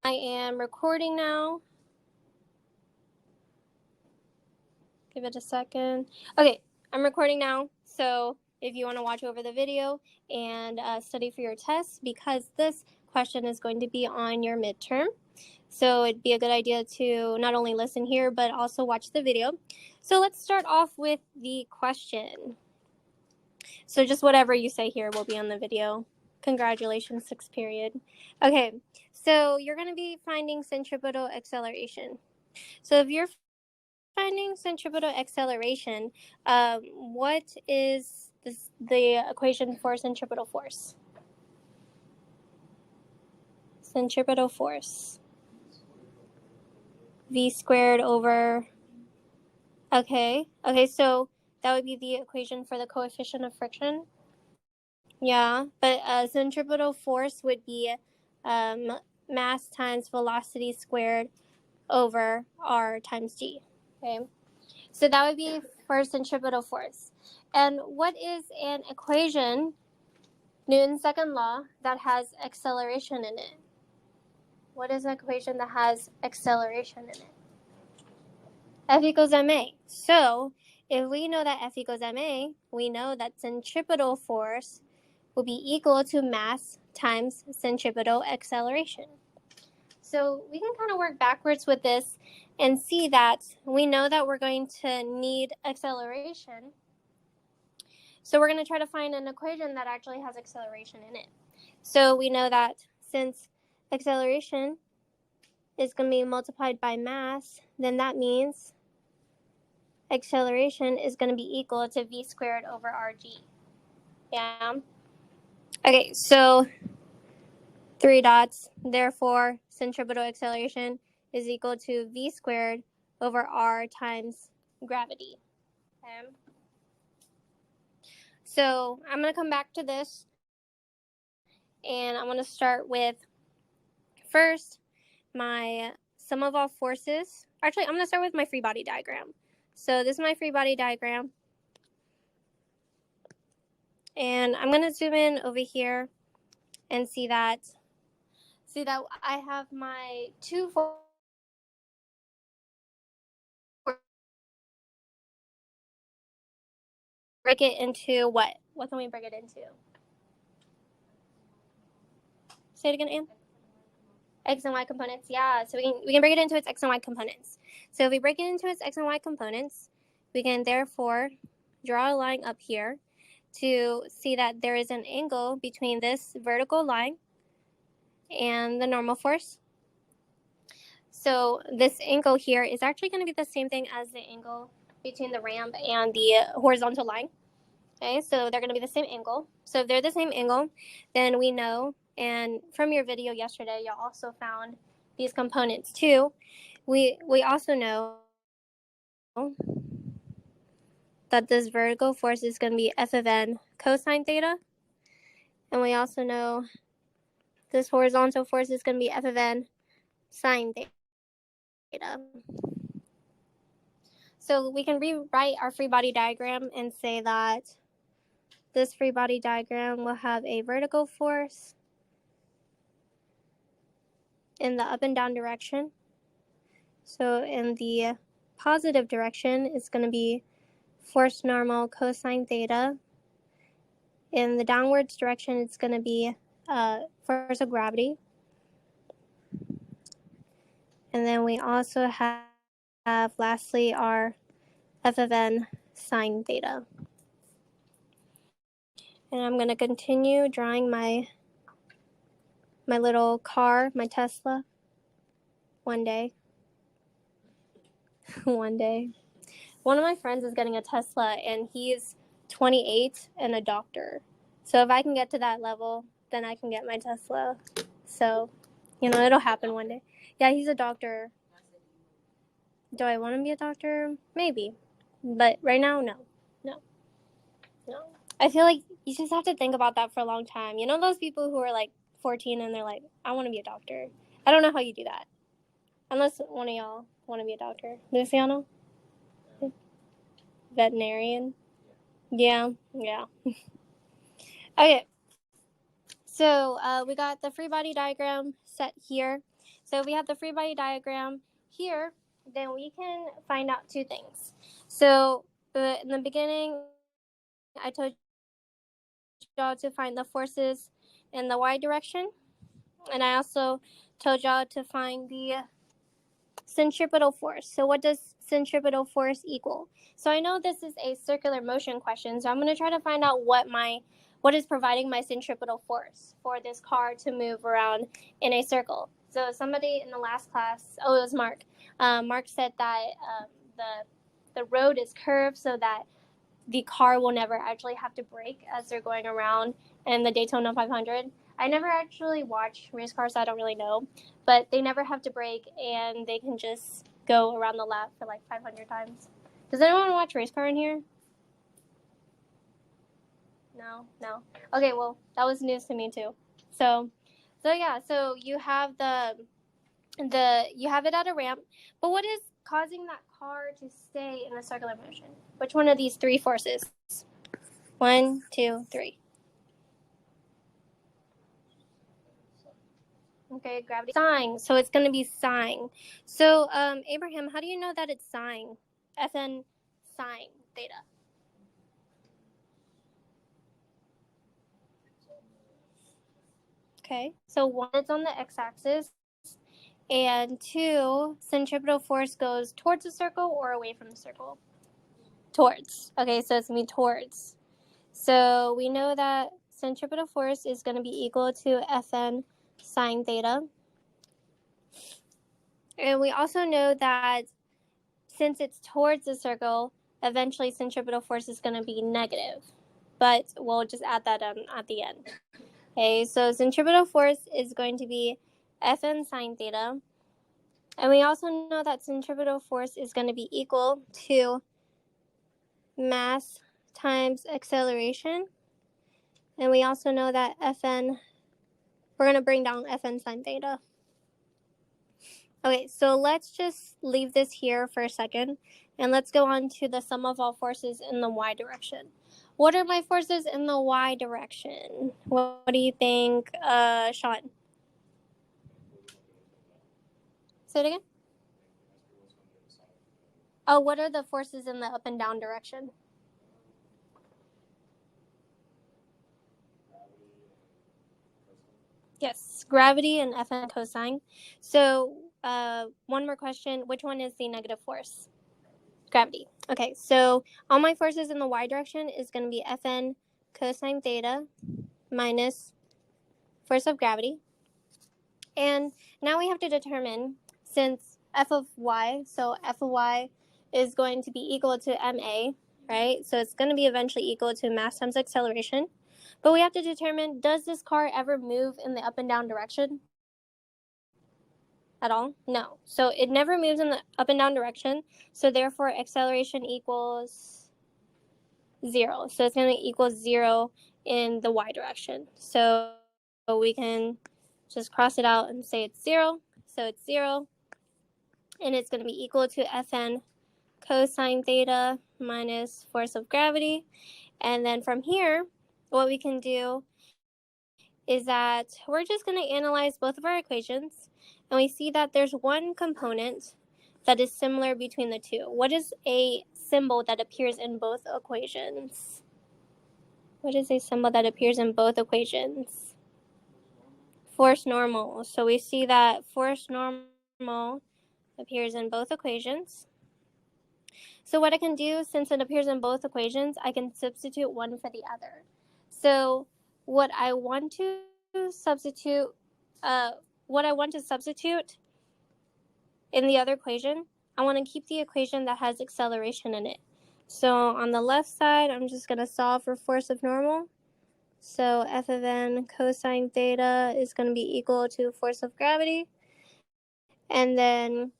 I am recording now. Give it a second. Okay, I'm recording now. So if you want to watch over the video and study for your test, because this question is going to be on your midterm. So it'd be a good idea to not only listen here, but also watch the video. So let's start off with the question. So just whatever you say here will be on the video. Congratulations, 6th period. Okay, so you're going to be finding centripetal acceleration. So if you're finding centripetal acceleration, what is the equation for centripetal force? Centripetal force. V squared over, okay, so that would be the equation for the coefficient of friction. Yeah, but centripetal force would be mass times velocity squared over r times g. Okay, so that would be for centripetal force. And what is an equation, Newton's second law, that has acceleration in it? What is an equation that has acceleration in it? F equals ma. So if we know that F equals ma, we know that centripetal force will be equal to mass times centripetal acceleration. So we can kind of work backwards with this and see that we know that we're going to need acceleration. So we're going to try to find an equation that actually has acceleration in it. So we know that since acceleration is going to be multiplied by mass, then that means acceleration is going to be equal to v squared over rg. Yeah. Okay, so 3 dots. Therefore, centripetal acceleration is equal to v squared over r times gravity. Okay. So I'm going to come back to this, and I'm going to start with first my sum of all forces. Actually, I'm going to start with my free body diagram. So this is my free body diagram. And I'm going to zoom in over here and see that I have my two forces. Break it into what? What can we break it into? Say it again, Anne. X and Y components. Yeah, so we can break it into its X and Y components. So if we break it into its X and Y components, we can therefore draw a line up here to see that there is an angle between this vertical line and the normal force. So this angle here is actually going to be the same thing as the angle between the ramp and the horizontal line. Okay, so they're going to be the same angle. So if they're the same angle, then we know, and from your video yesterday, y'all also found these components too. We also know that this vertical force is going to be f of n cosine theta. And we also know this horizontal force is going to be f of n sine theta. So we can rewrite our free body diagram and say that this free body diagram will have a vertical force in the up and down direction. So in the positive direction, it's going to be force normal cosine theta. In the downwards direction, it's going to be force of gravity. And then we also have lastly our f of n sine theta. And I'm going to continue drawing my little car, my Tesla, one day. One day. One of my friends is getting a Tesla, and he's 28 and a doctor. So if I can get to that level, then I can get my Tesla. So, it'll happen one day. Yeah, he's a doctor. Do I want to be a doctor? Maybe. But right now, no. I feel like you just have to think about that for a long time. You know those people who are like 14 and they're like, I want to be a doctor. I don't know how you do that. Unless one of y'all want to be a doctor. Luciano? Veterinarian? Yeah. Okay. So we got the free body diagram set here. So if we have the free body diagram here, then we can find out two things. So in the beginning, I told y'all to find the forces in the y direction, and I also told y'all to find the centripetal force. So what does centripetal force equal? So I know this is a circular motion question, so I'm going to try to find out what is providing my centripetal force for this car to move around in a circle. So somebody in the last class, oh, it was Mark. Mark said that the road is curved so that the car will never actually have to brake as they're going around in the Daytona 500. I never actually watch race cars, so I don't really know, but they never have to brake and they can just go around the lap for like 500 times. Does anyone watch race car in here? No. Okay, well, that was news to me too. So yeah, so you have you have it at a ramp, but what is causing that car to stay in a circular motion? Which one of these three forces? 1, 2, 3. Okay, gravity. Sine. So it's going to be sine. So, Abraham, how do you know that it's sine? Fn sine theta. Okay, so 1, it's on the x-axis, and 2, centripetal force goes towards the circle or away from the circle? Towards. Okay, so it's going to be towards. So we know that centripetal force is going to be equal to Fn sine theta. And we also know that since it's towards the circle, eventually centripetal force is going to be negative. But we'll just add that at the end. Okay, so centripetal force is going to be Fn sine theta. And we also know that centripetal force is going to be equal to mass times acceleration. And we also know that Fn, we're going to bring down Fn sine theta. Okay, so let's just leave this here for a second, and let's go on to the sum of all forces in the y direction. What are my forces in the y direction? What do you think, Sean? Say it again? Oh, what are the forces in the up and down direction? Yes, gravity and Fn cosine. So, one more question. Which one is the negative force? Gravity. Okay, so all my forces in the y direction is going to be Fn cosine theta minus force of gravity. And now we have to determine, since f of y, so f of y is going to be equal to ma, right? So it's going to be eventually equal to mass times acceleration. But we have to determine, does this car ever move in the up and down direction at all? No. So it never moves in the up and down direction. So therefore, acceleration equals 0. So it's going to equal 0 in the y direction. So we can just cross it out and say it's 0. So it's 0. And it's going to be equal to Fn cosine theta minus force of gravity. And then from here, what we can do is that we're just going to analyze both of our equations. And we see that there's one component that is similar between the two. What is a symbol that appears in both equations? What is a symbol that appears in both equations? Force normal. So we see that force normal appears in both equations. So what I can do, since it appears in both equations, I can substitute one for the other. So what I want to substitute, in the other equation, I want to keep the equation that has acceleration in it. So on the left side, I'm just going to solve for force of normal. So f of n cosine theta is going to be equal to force of gravity. And then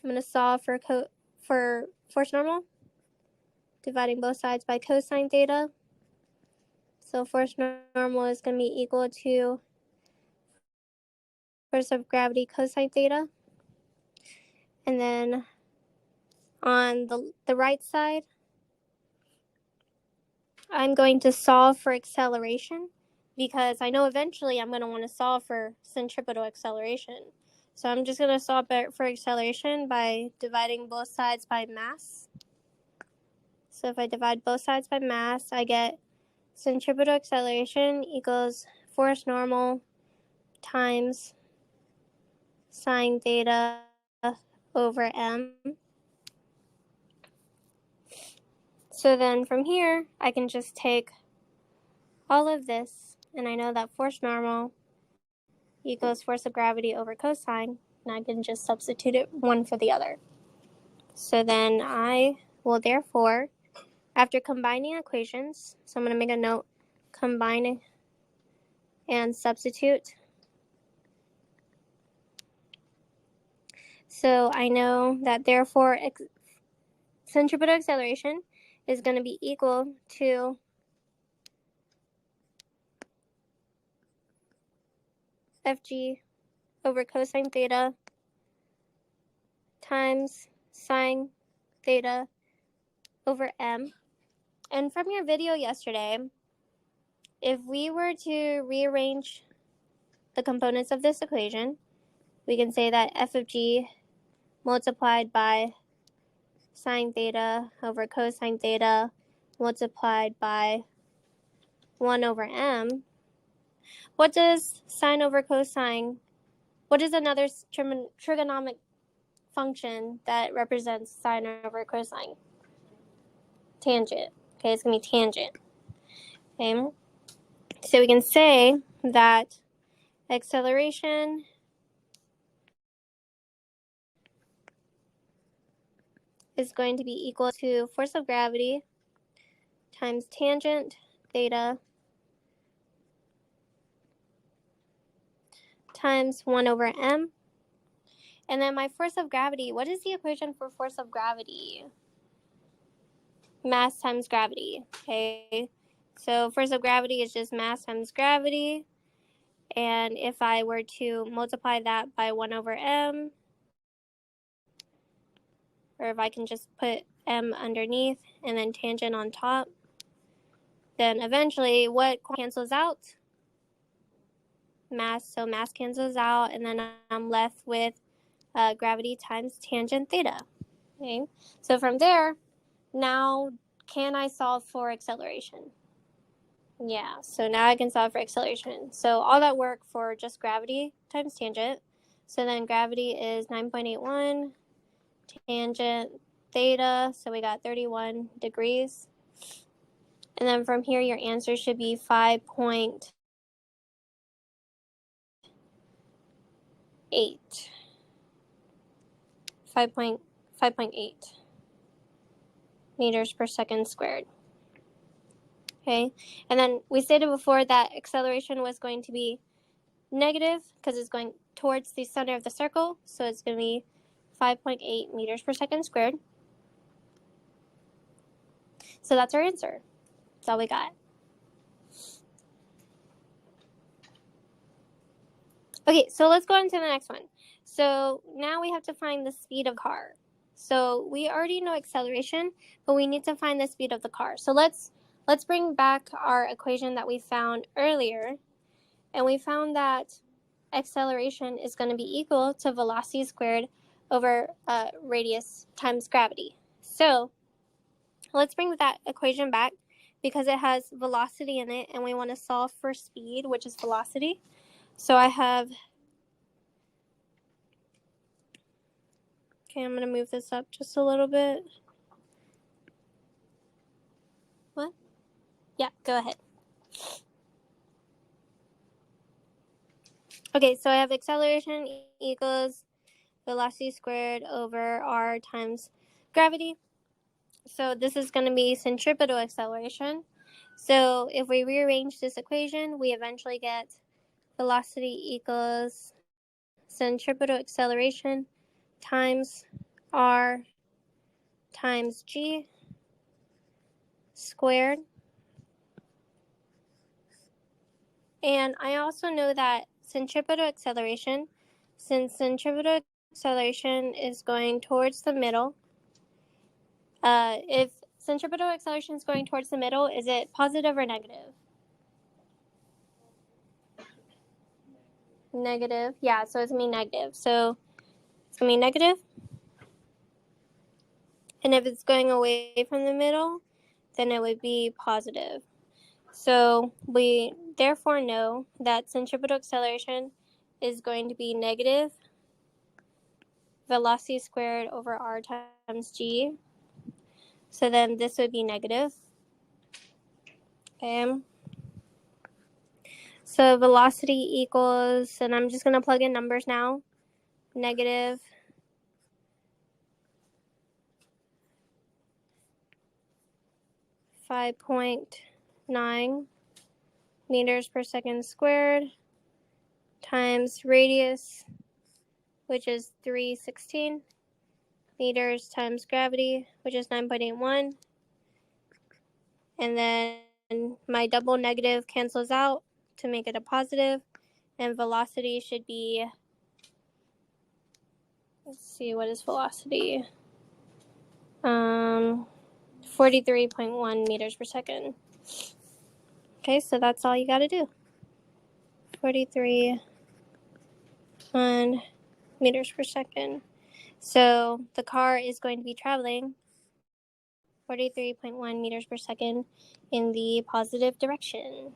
I'm going to solve for force normal, dividing both sides by cosine theta. So force normal is going to be equal to force of gravity cosine theta. And then on the right side, I'm going to solve for acceleration because I know eventually I'm going to want to solve for centripetal acceleration. So I'm just going to solve for acceleration by dividing both sides by mass. So if I divide both sides by mass, I get centripetal acceleration equals force normal times sine theta over m. So then from here, I can just take all of this, and I know that force normal equals force of gravity over cosine, and I can just substitute it one for the other. So then I will therefore, after combining equations, so I'm going to make a note, combine and substitute. So I know that therefore centripetal acceleration is going to be equal to Fg over cosine theta times sine theta over m. And from your video yesterday, if we were to rearrange the components of this equation, we can say that f of g multiplied by sine theta over cosine theta multiplied by 1 over m. What does sine over cosine, what is another trigonometric function that represents sine over cosine? Tangent. Okay, it's going to be tangent. Okay, so we can say that acceleration is going to be equal to force of gravity times tangent theta times 1 over m. And then my force of gravity, what is the equation for force of gravity? Mass times gravity, okay? So force of gravity is just mass times gravity. And if I were to multiply that by 1 over m, or if I can just put m underneath and then tangent on top, then eventually what cancels out? Mass, so mass cancels out, and then I'm left with gravity times tangent theta. Okay, so from there, now can I solve for acceleration? Yeah, so now I can solve for acceleration. So all that work for just gravity times tangent. So then gravity is 9.81, tangent theta, so we got 31 degrees. And then from here, your answer should be 5.8. 5.8 meters per second squared. Okay, and then we stated before that acceleration was going to be negative because it's going towards the center of the circle, so it's going to be 5.8 meters per second squared. So that's our answer. That's all we got. Okay, so let's go on to the next one. So now we have to find the speed of the car. So we already know acceleration, but we need to find the speed of the car. So let's bring back our equation that we found earlier, and we found that acceleration is going to be equal to velocity squared over radius times gravity. So let's bring that equation back because it has velocity in it, and we want to solve for speed, which is velocity. So I have, okay, I'm going to move this up just a little bit. What? Yeah, go ahead. Okay, so I have acceleration equals velocity squared over r times gravity. So this is going to be centripetal acceleration. So if we rearrange this equation, we eventually get velocity equals centripetal acceleration times r times g squared. And I also know that centripetal acceleration, since centripetal acceleration is going towards the middle, if centripetal acceleration is going towards the middle, is it positive or negative? negative. Yeah, so it's going to be negative. So it's going to be negative. And if it's going away from the middle, then it would be positive. So we therefore know that centripetal acceleration is going to be negative velocity squared over r times g. So then this would be negative. Okay. So velocity equals, and I'm just going to plug in numbers now, negative 5.9 meters per second squared times radius, which is 316 meters times gravity, which is 9.81. And then my double negative cancels out to make it a positive, and velocity should be, let's see, what is velocity? 43.1 meters per second. Okay, so that's all you got to do. 43.1 meters per second. So the car is going to be traveling 43.1 meters per second in the positive direction.